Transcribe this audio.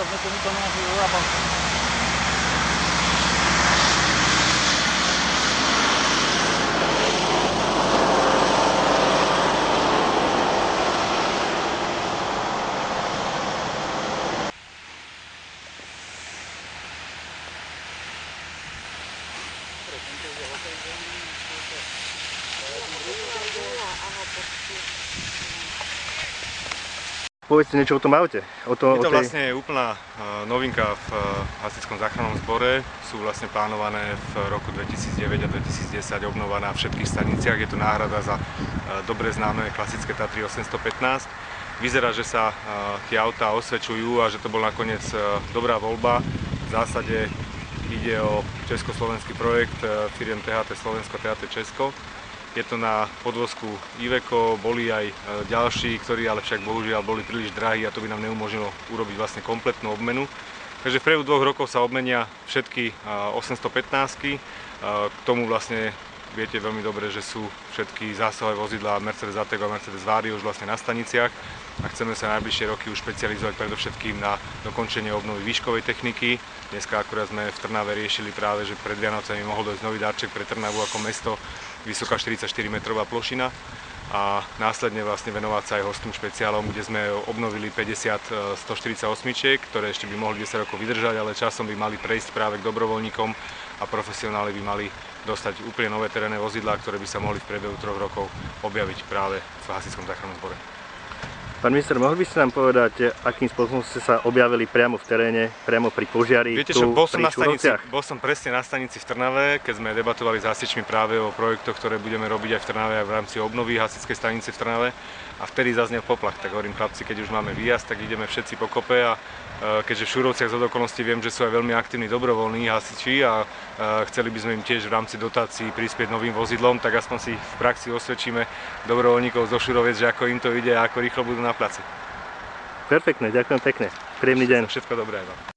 teraz sme to nikto nejaký zabal. Povedzte niečo o tom aute. Je to vlastne úplná novinka v Hasičskom záchrannom zbore. Sú vlastne plánované v roku 2009 a 2010 obnova na všetkých staniciach. Je to náhrada za dobre známe klasické Tatry 815. Vyzerá, že sa tie autá osvedčujú a že to bol nakoniec dobrá voľba. V zásade ide o československý projekt firiem THT Slovensko, THT Česko. Je to na podvozku Iveco, boli aj ďalší, ktorí ale však bohužiaľ boli príliš drahí a to by nám neumožnilo urobiť vlastne kompletnú obmenu. Takže v priebehu 2 rokov sa obmenia všetky 815-ky. K tomu vlastne viete veľmi dobre, že sú všetky zásahové vozidlá Mercedes Atego a Mercedes Vario už vlastne na staniciach a chceme sa najbližšie roky už špecializovať predovšetkým na dokončenie obnovy výškovej techniky. Dneska akurát sme v Trnave riešili práve, že pred Vianocami mohol dojsť nový darček pre Trnavu ako mesto, vysoká 44-metrová plošina a následne vlastne venovať sa aj hostným špeciálom, kde sme obnovili 50 148-čiek, ktoré ešte by mohli 10 rokov vydržať, ale časom by mali prejsť práve k dobrovoľníkom a profesionáli by mali dostať úplne nové terénne vozidlá, ktoré by sa mohli v priebehu 3 rokov objaviť práve v Hasičskom záchrannom zbore. Pán minister, mohli by ste nám povedať, akým spôsobom ste sa objavili priamo v teréne, priamo pri požiari? Viete čo, bol som presne na stanici v Trnave, keď sme debatovali s hasičmi práve o projektoch, ktoré budeme robiť aj v Trnave aj v rámci obnovy hasičskej stanice v Trnave. A vtedy zaznel poplach, tak hovorím chlapci, keď už máme výjazd, tak ideme všetci po kope a keďže v Šúrovciach z okolností viem, že sú aj veľmi aktívni dobrovoľní hasiči a chceli by sme im tiež v rámci dotácií prispieť novým vozidlom, tak aspoň si v praxi osvedčíme dobrovoľníkov zo Šúroviec, že ako im to ide a ako rýchlo budú na placi. Perfektne, ďakujem pekne. Príjemný deň. Všetko dobré aj vám.